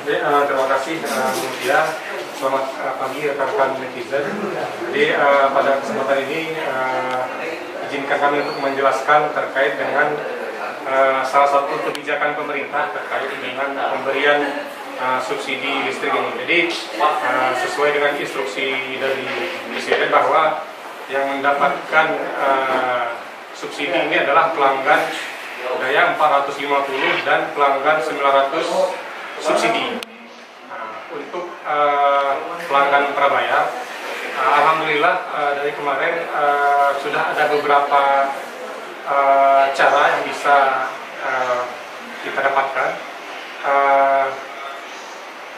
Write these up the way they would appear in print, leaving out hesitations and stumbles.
Terima kasih Mutia. Selamat pagi rekan-rekan netizen. Jadi pada kesempatan ini izinkan kami untuk menjelaskan terkait dengan salah satu kebijakan pemerintah terkait dengan pemberian subsidi listrik ini. Jadi sesuai dengan instruksi dari Presiden bahwa yang mendapatkan subsidi ini adalah pelanggan daya 450 dan pelanggan 900 subsidi. Untuk pelanggan prabayar, alhamdulillah dari kemarin sudah ada beberapa cara yang bisa kita dapatkan.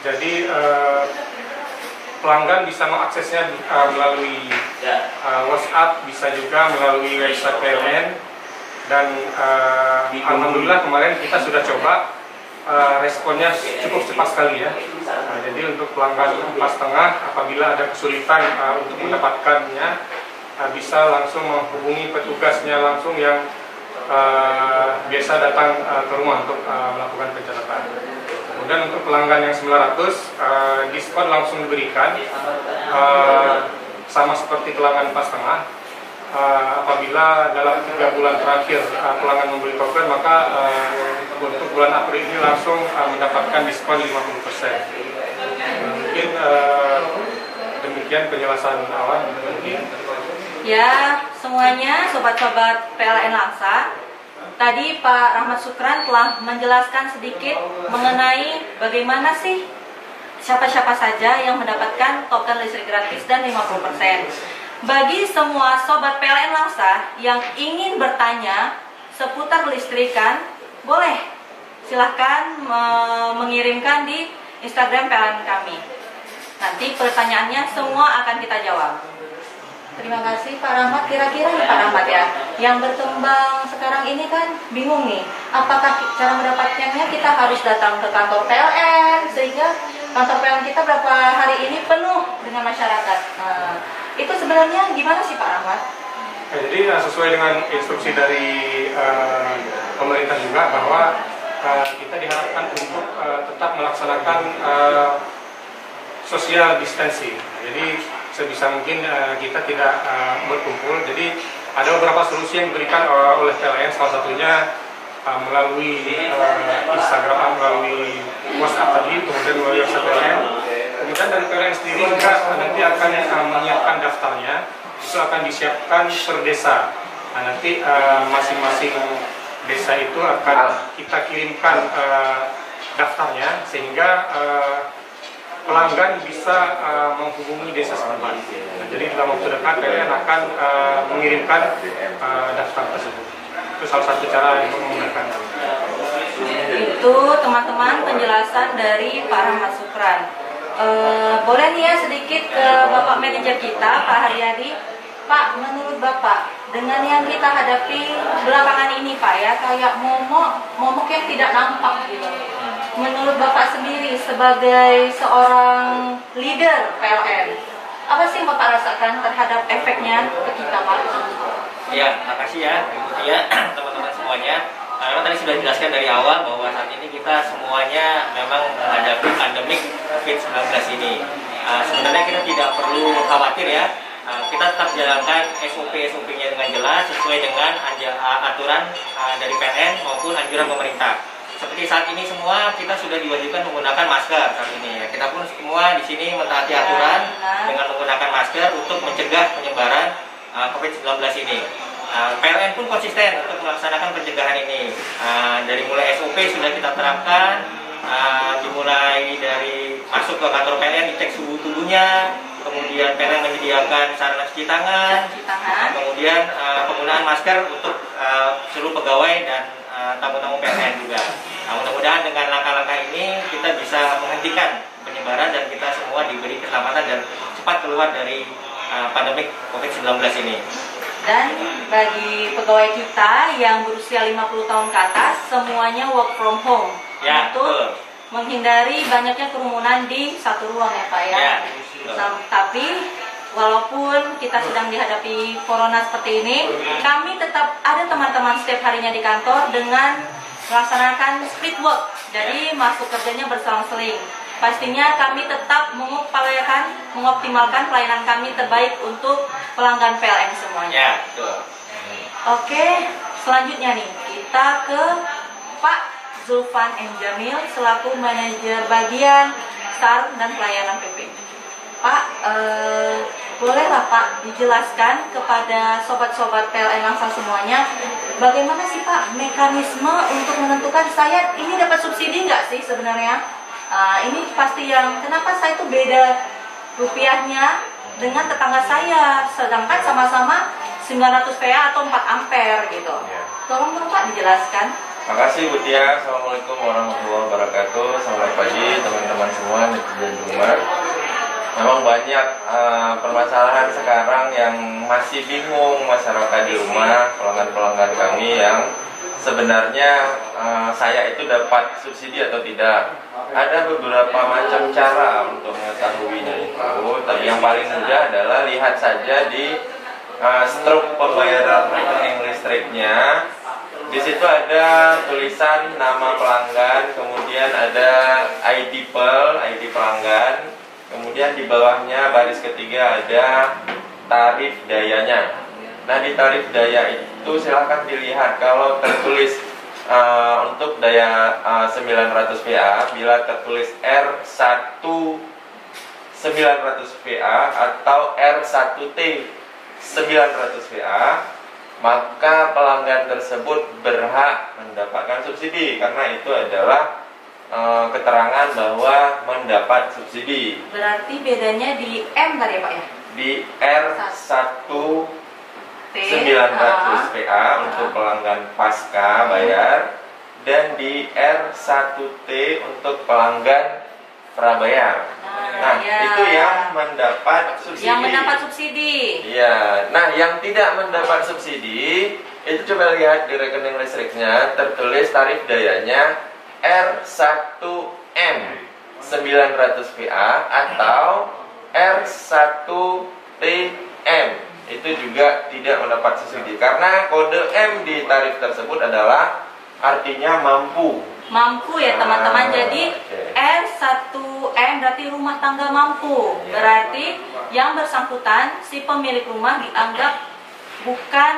Jadi pelanggan bisa mengaksesnya melalui WhatsApp, bisa juga melalui website PLN, dan alhamdulillah kemarin kita sudah coba. Responnya cukup cepat sekali ya. Jadi untuk pelanggan 4,5 apabila ada kesulitan untuk mendapatkannya, bisa langsung menghubungi petugasnya langsung yang biasa datang ke rumah untuk melakukan pencatatan. Kemudian untuk pelanggan yang 900, diskon langsung diberikan sama seperti pelanggan 4,5. Apabila dalam 3 bulan terakhir pelanggan membeli token, maka untuk bulan April ini langsung mendapatkan diskon 50%. Mungkin demikian penjelasan awal. Ya, semuanya sobat-sobat PLN Langsa, tadi Pak Rahmat Sukran telah menjelaskan sedikit mengenai bagaimana sih siapa-siapa saja yang mendapatkan token listrik gratis dan 50%. Bagi semua sobat PLN Langsa yang ingin bertanya seputar listrikan, boleh silahkan mengirimkan di Instagram PLN kami. Nanti pertanyaannya semua akan kita jawab. Terima kasih Pak Rahmat. Kira-kira nih Pak Rahmat ya, yang berkembang sekarang ini kan bingung nih, apakah cara mendapatkannya kita harus datang ke kantor PLN sehingga kantor PLN kita berapa hari ini penuh dengan masyarakat. Itu sebenarnya gimana sih Pak Rahmat? Jadi sesuai dengan instruksi dari pemerintah juga bahwa kita diharapkan untuk tetap melaksanakan social distancing. Jadi sebisa mungkin kita tidak berkumpul. Jadi ada beberapa solusi yang diberikan oleh PLN, salah satunya melalui Instagram, melalui WhatsApp tadi, kemudian melalui website PLN. Kemudian dari PLN sendiri juga nanti akan menyiapkan daftarnya, itu akan disiapkan per desa. Nah, nanti masing-masing desa itu akan kita kirimkan daftarnya sehingga pelanggan bisa menghubungi desa setempat. Nah, jadi dalam waktu dekat PLN akan mengirimkan daftar tersebut. Itu salah satu cara untuk memudahkan. Itu teman-teman penjelasan dari Pak Rahmat Sukran. Boleh nih ya sedikit ke Bapak manajer kita, Pak Haryadi. Pak, menurut Bapak, dengan yang kita hadapi belakangan ini Pak ya, kayak momok yang tidak nampak gitu. Menurut Bapak sendiri sebagai seorang leader PLN, apa sih yang Bapak rasakan terhadap efeknya ke kita Pak? Ya, makasih ya, teman-teman semuanya. Karena tadi sudah dijelaskan dari awal bahwa saat ini kita semuanya memang menghadapi pandemik COVID-19 ini. Sebenarnya kita tidak perlu khawatir ya. Kita tetap jalankan SOP-nya dengan jelas sesuai dengan aturan dari PLN maupun anjuran pemerintah. Seperti saat ini semua kita sudah diwajibkan menggunakan masker saat ini. Kita pun semua di sini mentaati aturan dengan menggunakan masker untuk mencegah penyebaran COVID-19 ini. PLN pun konsisten untuk melaksanakan pencegahan ini. Dari mulai SOP sudah kita terapkan, dimulai dari masuk ke kantor PLN dicek suhu tubuhnya, kemudian PLN menyediakan sarana cuci tangan, kemudian penggunaan masker untuk seluruh pegawai dan tamu-tamu PLN juga. Mudah-mudahan dengan langkah-langkah ini kita bisa menghentikan penyebaran dan kita semua diberi keselamatan dan cepat keluar dari pandemik COVID-19 ini. Dan bagi pegawai kita yang berusia 50 tahun ke atas, semuanya work from home ya, untuk menghindari banyaknya kerumunan di satu ruang ya Pak ya. Tapi walaupun kita sedang dihadapi corona seperti ini, kami tetap ada teman-teman setiap harinya di kantor dengan melaksanakan split work. Jadi masuk kerjanya berselang-seling. pastinya kami tetap mengoptimalkan pelayanan kami terbaik untuk pelanggan PLN semuanya. Ya, betul. Oke, selanjutnya nih kita ke Pak Zulfan M. Jamil selaku manajer bagian SAR dan pelayanan PP. Pak, bolehlah Pak dijelaskan kepada sobat-sobat PLN Langsa semuanya, bagaimana sih Pak mekanisme untuk menentukan saya ini dapat subsidi nggak sih sebenarnya? Ini pasti yang kenapa saya itu beda rupiahnya dengan tetangga saya, sedangkan sama-sama 900 VA atau 4 ampere gitu. Tolong dong Pak dijelaskan. Makasih Bu Tia. Assalamualaikum warahmatullahi wabarakatuh. Selamat pagi teman-teman semua netizen di rumah. Memang banyak permasalahan sekarang yang masih bingung masyarakat di rumah, pelanggan-pelanggan kami yang sebenarnya saya itu dapat subsidi atau tidak. Ada beberapa macam cara untuk mengetahuinya itu, tapi yang paling mudah adalah lihat saja di struk pembayaran rekening listriknya. Di situ ada tulisan nama pelanggan, kemudian ada ID pelanggan, kemudian di bawahnya baris ketiga ada tarif dayanya. Nah, di tarif daya itu silahkan dilihat kalau tertulis untuk daya 900 VA, bila tertulis R1 900 VA atau R1T 900 VA, maka pelanggan tersebut berhak mendapatkan subsidi karena itu adalah keterangan bahwa mendapat subsidi. Berarti bedanya di M tadi ya Pak ya? Di R1 900 VA untuk pelanggan pasca bayar dan di R1T untuk pelanggan prabayar. Nah, itu yang mendapat subsidi. Yang mendapat subsidi. Iya. Nah, yang tidak mendapat subsidi itu coba lihat di rekening listriknya tertulis tarif dayanya R1M 900 VA atau R1TM. Itu juga tidak mendapat subsidi karena kode M di tarif tersebut adalah artinya mampu. Mampu ya teman-teman. Jadi R1M berarti rumah tangga mampu. Berarti yang bersangkutan si pemilik rumah dianggap bukan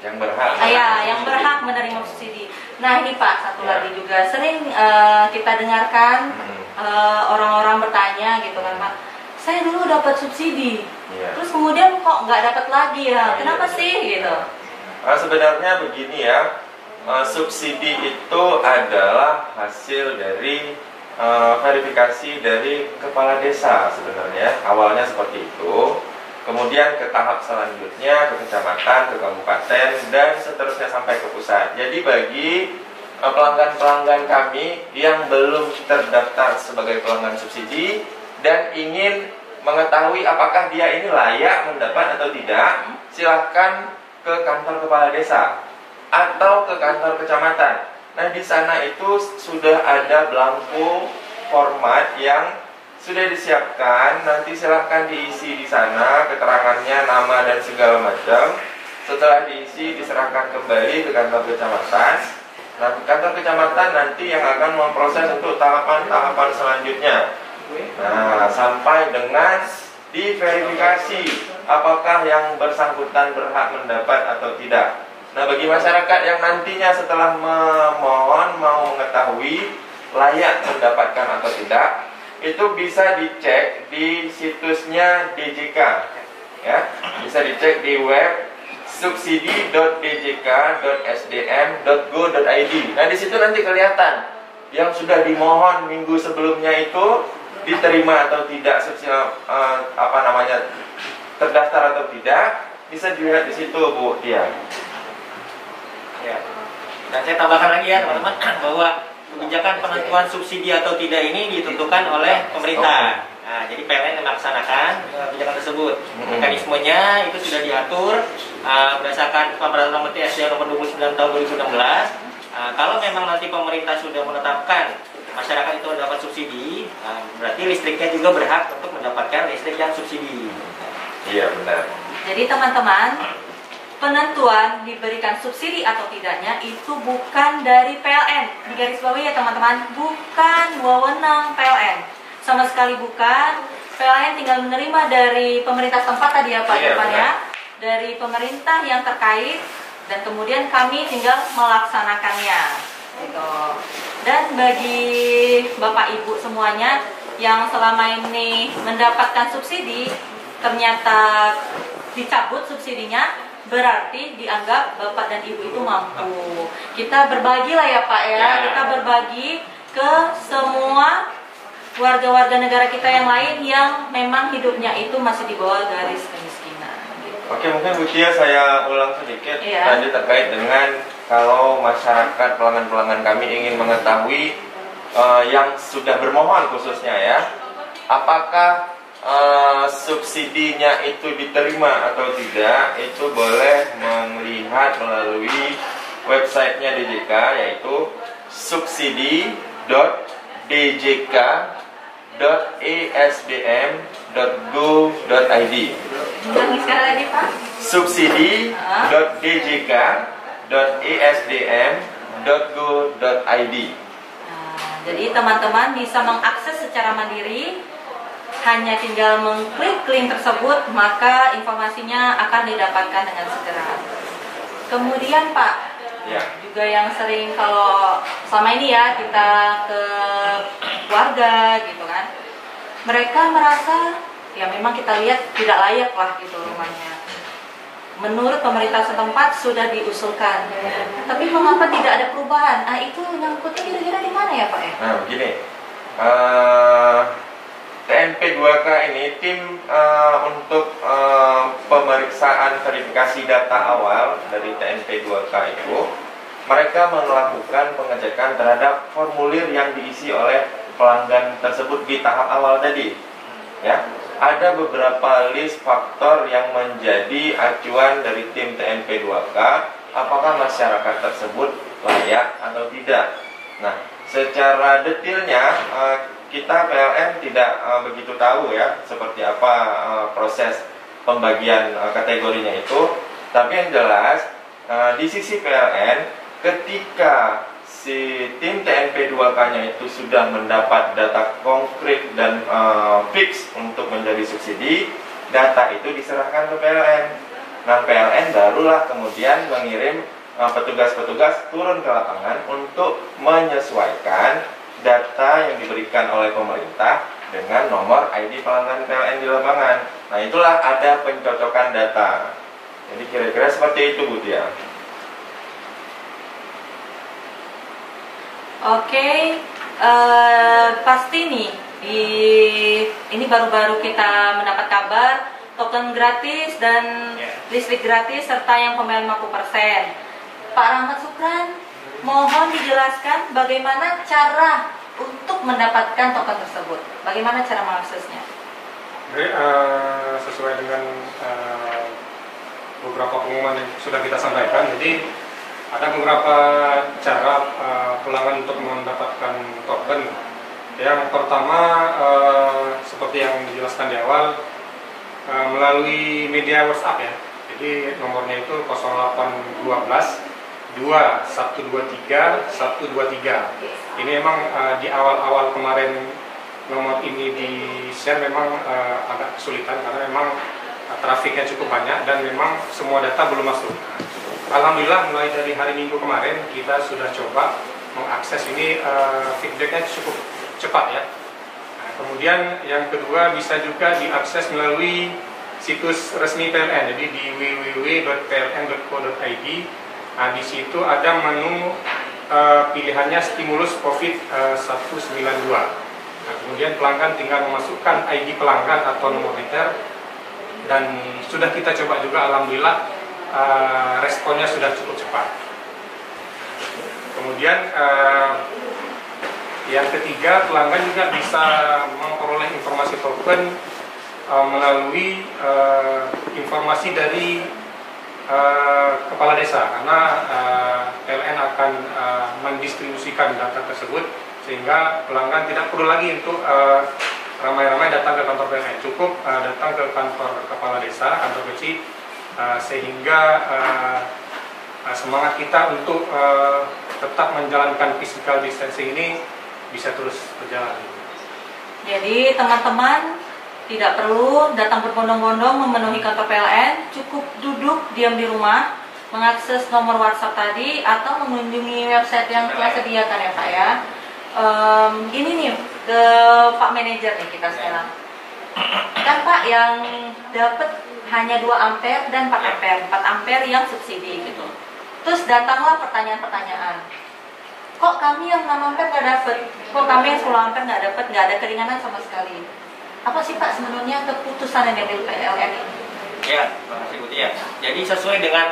yang berhak. Yang berhak menerima subsidi. Nah, ini Pak, satu lagi juga sering kita dengarkan orang-orang bertanya gitu kan Pak. Saya dulu dapat subsidi. Terus kemudian kok nggak dapat lagi ya? Kenapa sih gitu? Sebenarnya begini ya. Subsidi itu adalah hasil dari verifikasi dari kepala desa sebenarnya. Awalnya seperti itu, kemudian ke tahap selanjutnya ke kecamatan, ke kabupaten, dan seterusnya sampai ke pusat. Jadi bagi pelanggan-pelanggan kami yang belum terdaftar sebagai pelanggan subsidi dan ingin mengetahui apakah dia ini layak mendapat atau tidak, silahkan ke kantor kepala desa atau ke kantor kecamatan. Nah, di sana itu sudah ada belangko format yang sudah disiapkan. Nanti silahkan diisi di sana keterangannya, nama dan segala macam. Setelah diisi diserahkan kembali ke kantor kecamatan. Nah, kantor kecamatan nanti yang akan memproses untuk tahapan-tahapan selanjutnya. Nah, sampai dengan diverifikasi apakah yang bersangkutan berhak mendapat atau tidak. Nah, bagi masyarakat yang nantinya setelah memohon mau mengetahui layak mendapatkan atau tidak, itu bisa dicek di situsnya DJK, ya, bisa dicek di web subsidi.djk.sdm.go.id. Nah, di situ nanti kelihatan yang sudah dimohon minggu sebelumnya itu diterima atau tidak, terdaftar atau tidak, bisa dilihat di situ, Bu Tia. Ya. Dan saya tambahkan lagi ya teman-teman bahwa kebijakan penentuan subsidi atau tidak ini ditentukan oleh pemerintah. Nah, jadi PLN yang melaksanakan kebijakan tersebut. Mekanismenya itu sudah diatur berdasarkan Peraturan Menteri SDM Nomor 29 Tahun 2016. Kalau memang nanti pemerintah sudah menetapkan masyarakat itu mendapat subsidi, berarti listriknya juga berhak untuk mendapatkan listrik yang subsidi. Iya, benar. Jadi teman-teman, penentuan diberikan subsidi atau tidaknya itu bukan dari PLN. Digarisbawahi ya teman-teman, bukan wewenang PLN. Sama sekali bukan. PLN tinggal menerima dari pemerintah tempat tadi ya Pak Irfan ya, dari pemerintah yang terkait, dan kemudian kami tinggal melaksanakannya gitu. Dan bagi Bapak Ibu semuanya yang selama ini mendapatkan subsidi ternyata dicabut subsidinya, berarti dianggap Bapak dan Ibu itu mampu. Kita berbagi lah ya Pak ya, kita berbagi ke semua warga-warga negara kita yang lain yang memang hidupnya itu masih di bawah garis kemiskinan. Oke, mungkin Bu Tia saya ulang sedikit tadi terkait dengan kalau masyarakat pelanggan-pelanggan kami ingin mengetahui yang sudah bermohon khususnya ya, apakah subsidinya itu diterima atau tidak, itu boleh melihat melalui websitenya DJK, yaitu subsidi.esdm.go.id. Ulangi sekali lagi Pak. subsidi.djk.esdm.go.id. Jadi teman-teman bisa mengakses secara mandiri, hanya tinggal mengklik link tersebut, maka informasinya akan didapatkan dengan segera. Kemudian Pak, juga yang sering kalau selama ini ya kita ke warga gitu kan, mereka merasa ya memang kita lihat tidak layak lah gitu rumahnya. Menurut pemerintah setempat sudah diusulkan, tapi mengapa tidak ada perubahan? Nah itu nyangkutnya kira-kira di mana ya Pak ya? Nah begini, TNP 2K ini tim untuk pemeriksaan verifikasi data awal dari TNP 2K itu, mereka melakukan pengecekan terhadap formulir yang diisi oleh pelanggan tersebut di tahap awal tadi. Ya, ada beberapa list faktor yang menjadi acuan dari tim TNP 2K, apakah masyarakat tersebut layak atau tidak. Nah, secara detailnya kita PLN tidak begitu tahu ya seperti apa proses pembagian kategorinya itu, tapi yang jelas di sisi PLN ketika si tim TNP 2K-nya itu sudah mendapat data konkret dan fix untuk menjadi subsidi, data itu diserahkan ke PLN. Nah, PLN barulah kemudian mengirim petugas-petugas turun ke lapangan untuk menyesuaikan data yang diberikan oleh pemerintah dengan nomor ID pelanggan PLN di lapangan. Nah, itulah ada pencocokan data. Jadi kira-kira seperti itu Bu Tia. Oke, pasti nih ini baru-baru kita mendapat kabar token gratis dan listrik gratis serta yang pembayaran 50%. Pak Rahmat Sukran, mohon dijelaskan bagaimana cara untuk mendapatkan token tersebut. Bagaimana cara mengaksesnya? Jadi, sesuai dengan beberapa pengumuman yang sudah kita sampaikan, jadi ada beberapa cara pelanggan untuk mendapatkan token. Yang pertama, seperti yang dijelaskan di awal, melalui media WhatsApp ya. Jadi nomornya itu 0812 2123 123. Ini memang di awal-awal kemarin nomor ini di-share memang agak kesulitan karena memang trafiknya cukup banyak dan memang semua data belum masuk. Alhamdulillah mulai dari hari Minggu kemarin kita sudah coba mengakses ini, feedbacknya cukup cepat ya. Nah, kemudian yang kedua bisa juga diakses melalui situs resmi PLN, jadi di www.pln.co.id. Nah, di situ ada menu pilihannya stimulus COVID-192. Nah, kemudian pelanggan tinggal memasukkan ID pelanggan atau nomor meter, dan sudah kita coba juga, alhamdulillah responnya sudah cukup cepat. Kemudian yang ketiga, pelanggan juga bisa memperoleh informasi token melalui informasi dari kepala desa, karena PLN akan mendistribusikan data tersebut sehingga pelanggan tidak perlu lagi untuk ramai-ramai datang ke kantor PLN, cukup datang ke kantor kepala desa, kantor kecil, sehingga semangat kita untuk tetap menjalankan physical distancing ini bisa terus berjalan. Jadi teman-teman tidak perlu datang berbondong-bondong memenuhi kantor PLN, cukup duduk diam di rumah, mengakses nomor WhatsApp tadi atau mengunjungi website yang telah sediakan ya Pak ya. Ini nih ke Pak Manajer nih kita sekarang. Kan Pak yang dapat hanya 2 ampere dan 4 ampere, 4 ampere yang subsidi gitu. Terus datanglah pertanyaan-pertanyaan. Kok kami yang 6 ampere nggak dapat? Kok kami yang 10 ampere nggak dapat? Nggak ada keringanan sama sekali. Apa sih Pak sebenarnya keputusan yang diambil PLN ini? Ya, terima kasih Bu Tia. Jadi sesuai dengan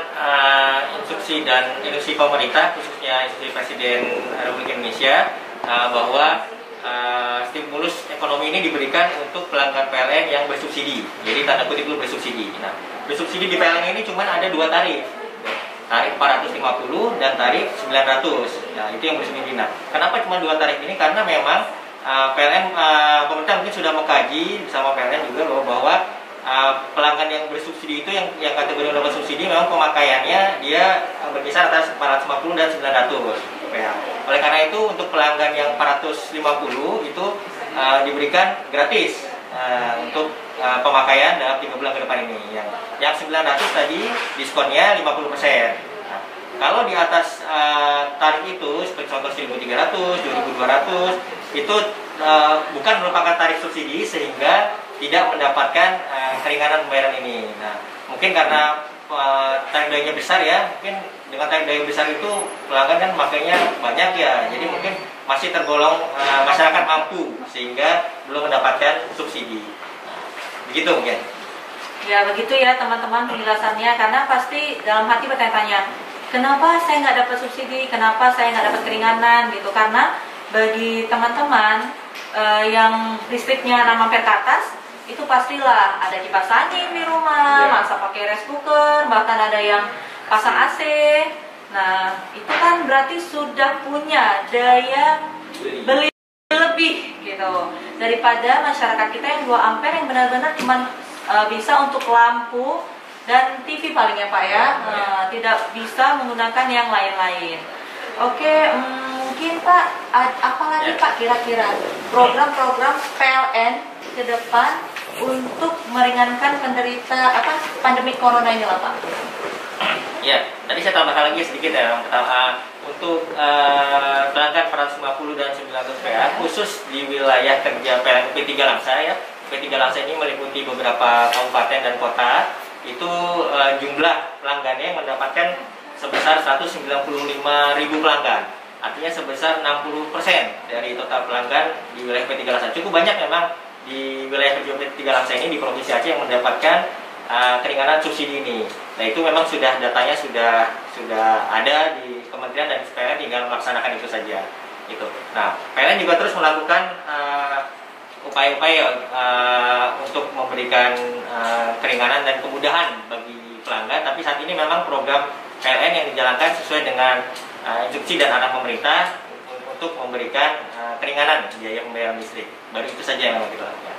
instruksi dan instruksi pemerintah, khususnya instruksi Presiden Republik Indonesia, bahwa stimulus ekonomi ini diberikan untuk pelanggan PLN yang bersubsidi. Jadi tanda kutip itu bersubsidi. Nah, bersubsidi di PLN ini cuma ada 2 tarif. Tarif 450 dan tarif 900. Nah, itu yang bersubsidi. Nah, kenapa cuma 2 tarif ini? Karena memang PLN, pemerintah mungkin sudah mengkaji bersama PLN juga bahwa pelanggan yang bersubsidi itu yang kategori mendapat subsidi memang pemakaiannya dia berkisar atas 450 dan 900 ya. Oleh karena itu untuk pelanggan yang 450 itu diberikan gratis untuk pemakaian dalam 3 bulan ke depan ini. Yang 900 tadi diskonnya 50%. Nah, kalau di atas tarif itu seperti contoh 1.300, 2.200 itu bukan merupakan tarif subsidi sehingga tidak mendapatkan keringanan pembayaran ini. Nah, mungkin karena tarif dayanya besar ya, mungkin dengan tarif daya besar itu pelanggan kan makanya banyak ya, jadi mungkin masih tergolong masyarakat mampu sehingga belum mendapatkan subsidi. Begitu mungkin. Ya begitu ya teman-teman penjelasannya, karena pasti dalam hati bertanya-tanya, kenapa saya nggak dapat subsidi, kenapa saya nggak dapat keringanan gitu. Karena bagi teman-teman yang listriknya 6 ampere ke atas, itu pastilah ada kipas angin di rumah, masak pakai rice cooker, bahkan ada yang pasang AC. Nah, itu kan berarti sudah punya daya beli lebih gitu daripada masyarakat kita yang 2 ampere yang benar-benar cuma bisa untuk lampu dan TV paling ya Pak ya, tidak bisa menggunakan yang lain-lain. Oke, mungkin Pak, apalagi Pak kira-kira program-program PLN ke depan untuk meringankan penderita pandemi corona ini lah Pak? Ya, tadi saya tambahkan lagi sedikit ya. Untuk pelanggan 450 dan 900 PA khusus di wilayah kerja PLN P3 Langsa ya. P3 Langsa ini meliputi beberapa kabupaten dan kota. Itu jumlah pelanggannya yang mendapatkan sebesar 195.000 pelanggan. Artinya sebesar 60% dari total pelanggan di wilayah P3 Langsa. Cukup banyak memang di wilayah kerja P3 Langsa ini di Provinsi Aceh yang mendapatkan keringanan subsidi ini. Nah, itu memang datanya sudah ada di Kementerian dan PLN tinggal melaksanakan itu saja. Gitu. Nah, PLN juga terus melakukan upaya-upaya untuk memberikan keringanan dan kemudahan bagi pelanggan. Tapi saat ini memang program PLN yang dijalankan sesuai dengan instruksi dan arahan pemerintah untuk memberikan keringanan biaya pembayaran listrik. Baru itu saja yang kita lakukan.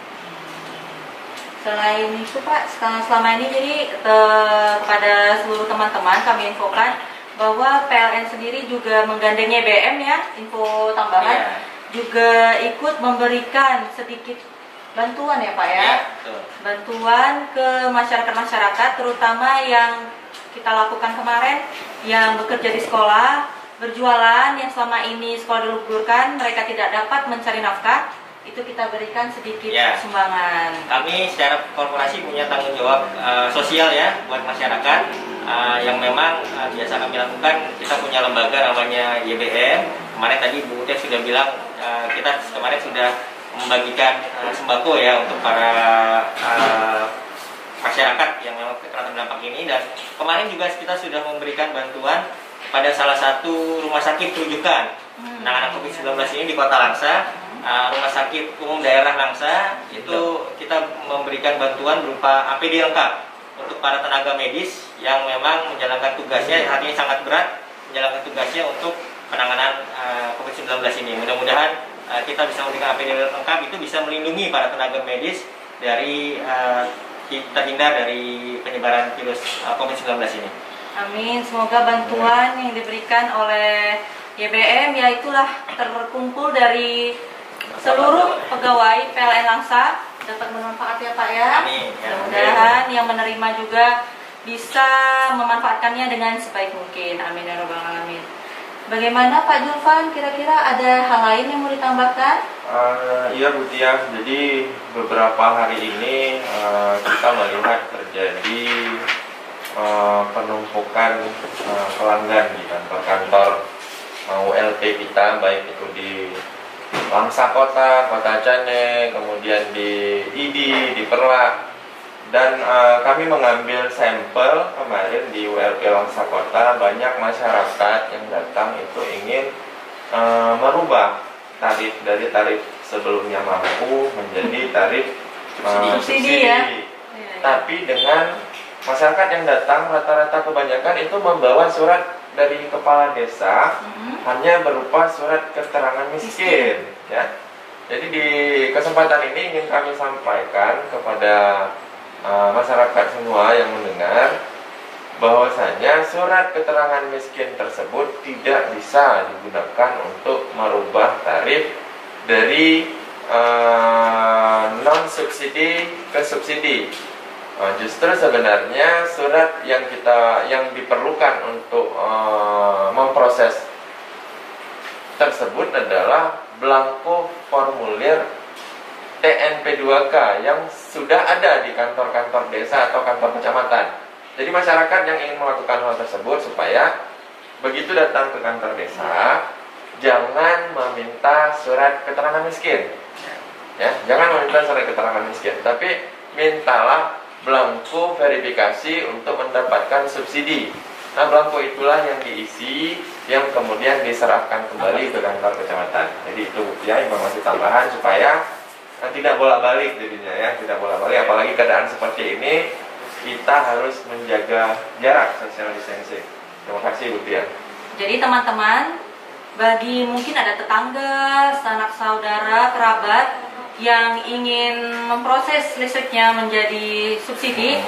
Selain itu Pak, selama ini jadi kepada seluruh teman-teman kami infokan bahwa PLN sendiri juga menggandeng YBM ya, info tambahan, juga ikut memberikan sedikit bantuan ya Pak ya, bantuan ke masyarakat-masyarakat terutama yang kita lakukan kemarin yang bekerja di sekolah, berjualan, yang selama ini sekolah diliburkan, mereka tidak dapat mencari nafkah, itu kita berikan sedikit sumbangan. Kami secara korporasi punya tanggung jawab sosial ya buat masyarakat yang memang biasa kami lakukan. Kita punya lembaga namanya YBM. Kemarin tadi Bu Utet sudah bilang kita kemarin sudah membagikan sembako ya untuk para masyarakat yang memang kena terdampak ini, dan kemarin juga kita sudah memberikan bantuan pada salah satu rumah sakit rujukan penanganan COVID-19 ini di Kota Langsa. Rumah sakit umum daerah Langsa itu kita memberikan bantuan berupa APD lengkap untuk para tenaga medis yang memang menjalankan tugasnya, artinya sangat berat menjalankan tugasnya untuk penanganan COVID-19 ini. Mudah-mudahan kita bisa memberikan APD lengkap, itu bisa melindungi para tenaga medis dari terhindar dari penyebaran virus COVID-19 ini. Amin, semoga bantuan yang diberikan oleh YBM ya itulah terkumpul dari seluruh pegawai PLN Langsa dapat bermanfaat ya Pak ya. Amin. Mudah-mudahan yang menerima juga bisa memanfaatkannya dengan sebaik mungkin. Amin ya rabbal alamin. Bagaimana Pak Julfan, kira-kira ada hal lain yang mau ditambahkan? Iya Bu Tia, jadi beberapa hari ini kita melihat terjadi penumpukan pelanggan di kantor-kantor ULP kita, baik itu di Langsa Kota, Kota Cane, kemudian di ID, di Perla. Dan kami mengambil sampel kemarin di ULP Langsa Kota, banyak masyarakat yang datang itu ingin merubah tarif dari tarif sebelumnya mampu menjadi tarif subsidi. Ya? Tapi dengan masyarakat yang datang rata-rata kebanyakan itu membawa surat dari kepala desa, hanya berupa surat keterangan miskin. Ya. Jadi di kesempatan ini ingin kami sampaikan kepada masyarakat semua yang mendengar bahwasanya surat keterangan miskin tersebut tidak bisa digunakan untuk merubah tarif dari non subsidi ke subsidi. Justru sebenarnya surat yang diperlukan untuk memproses tersebut adalah belangko formulir TNP2K yang sudah ada di kantor-kantor desa atau kantor kecamatan. Jadi masyarakat yang ingin melakukan hal tersebut supaya begitu datang ke kantor desa jangan meminta surat keterangan miskin. Ya, jangan meminta surat keterangan miskin, tapi mintalah belangko verifikasi untuk mendapatkan subsidi. Nah, belangko itulah yang diisi yang kemudian diserahkan kembali ke kantor kecamatan. Jadi itu ya informasi tambahan supaya tidak bolak-balik jadinya ya, tidak bolak-balik. Apalagi keadaan seperti ini, kita harus menjaga jarak social distancing. Terima kasih Bu Tia. Jadi teman-teman, bagi mungkin ada tetangga, sanak saudara, kerabat yang ingin memproses listriknya menjadi subsidi,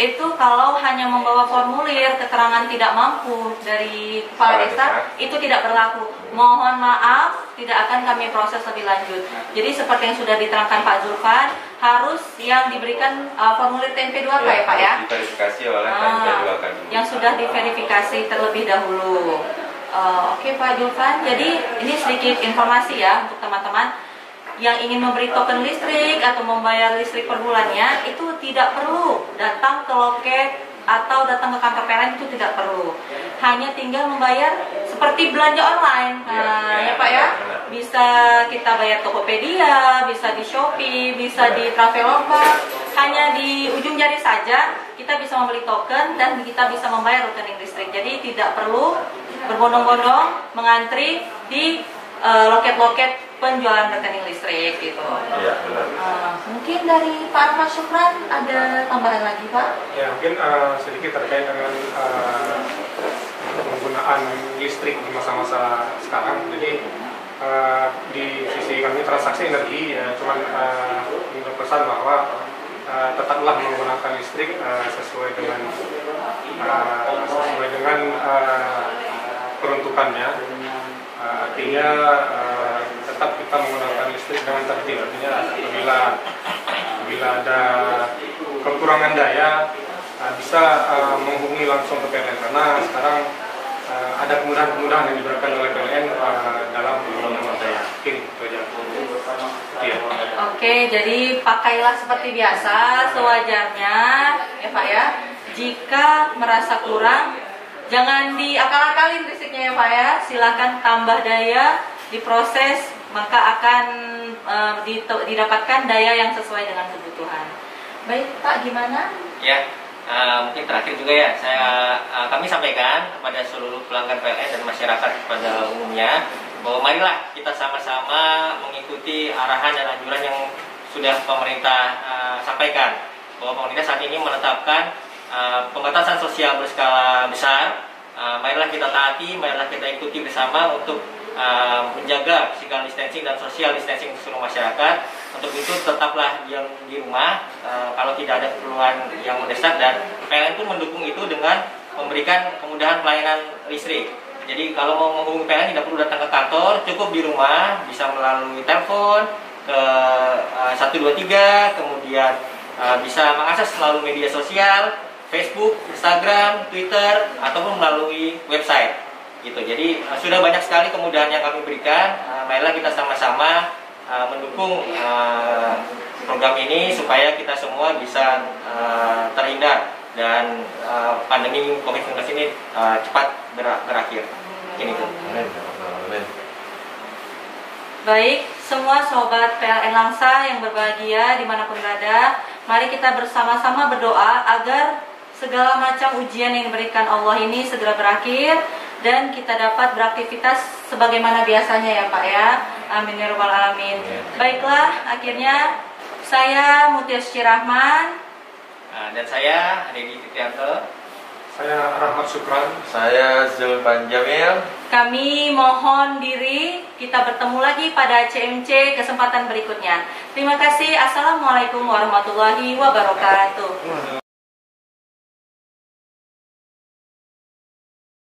itu kalau hanya membawa formulir keterangan tidak mampu dari kepala desa, itu tidak berlaku. Mohon maaf, tidak akan kami proses lebih lanjut. Jadi seperti yang sudah diterangkan Pak Julfan, harus yang diberikan formulir TNP2K ya Pak ya? Diverifikasi oleh TNP2K. Yang sudah diverifikasi terlebih dahulu. Oke Pak Julfan, jadi ini sedikit informasi ya untuk teman-teman yang ingin memberi token listrik atau membayar listrik per bulannya, itu tidak perlu datang ke loket atau datang ke kantor PLN, itu tidak perlu. Hanya tinggal membayar seperti belanja online. Ya Pak ya, bisa kita bayar Tokopedia, bisa di Shopee, bisa di Traveloka. Hanya di ujung jari saja kita bisa membeli token dan kita bisa membayar rekening listrik. Jadi tidak perlu berbondong-bondong mengantri di loket-loket penjualan rekening listrik gitu. Iya, benar. Mungkin dari Pak Ahmad Syukran ada tambahan lagi Pak? Ya, mungkin sedikit terkait dengan penggunaan listrik di masa-masa sekarang. Jadi di sisi kami transaksi energi, cuman ingin pesan bahwa tetaplah menggunakan listrik sesuai dengan peruntukannya. Artinya tetap kita menggunakan listrik dengan tertib. Artinya bila ada kekurangan daya bisa menghubungi langsung ke PLN, karena sekarang ada kemudahan-kemudahan yang diberikan oleh PLN dalam penggunaan daya. Mungkin itu aja. Iya. Oke, jadi pakailah seperti biasa sewajarnya ya Pak ya. Jika merasa kurang, jangan diakal-akalin listriknya ya Pak ya. Silakan tambah daya, diproses, maka akan didapatkan daya yang sesuai dengan kebutuhan. Baik Pak, gimana? Ya, mungkin terakhir juga ya, kami sampaikan kepada seluruh pelanggan PLN dan masyarakat pada umumnya bahwa marilah kita sama-sama mengikuti arahan dan anjuran yang sudah pemerintah sampaikan, bahwa pemerintah saat ini menetapkan pembatasan sosial berskala besar. Marilah kita taati, marilah kita ikuti bersama untuk menjaga physical distancing dan social distancing seluruh masyarakat. Untuk itu tetaplah diam di rumah kalau tidak ada keperluan yang mendesak, dan PLN pun mendukung itu dengan memberikan kemudahan pelayanan listrik. Jadi kalau mau menghubungi PLN tidak perlu datang ke kantor, cukup di rumah, bisa melalui telepon ke 123, kemudian bisa mengakses melalui media sosial, Facebook, Instagram, Twitter, ataupun melalui website. Gitu. Jadi sudah banyak sekali kemudahan yang kami berikan. Marilah kita sama-sama mendukung program ini supaya kita semua bisa terhindar dan pandemi COVID-19 ini cepat berakhir. Ini tuh. Baik, semua sobat PLN Langsa yang berbahagia dimanapun berada, mari kita bersama-sama berdoa agar segala macam ujian yang diberikan Allah ini segera berakhir dan kita dapat beraktivitas sebagaimana biasanya ya Pak ya. Amin ya rabbal alamin. Baiklah, akhirnya saya Mutiasy Rahman dan saya Dedi Fitrianto. Saya Rahmat Sukran. Saya Zulfan Jamil. Kami mohon diri, kita bertemu lagi pada CMC kesempatan berikutnya. Terima kasih. Assalamualaikum warahmatullahi wabarakatuh.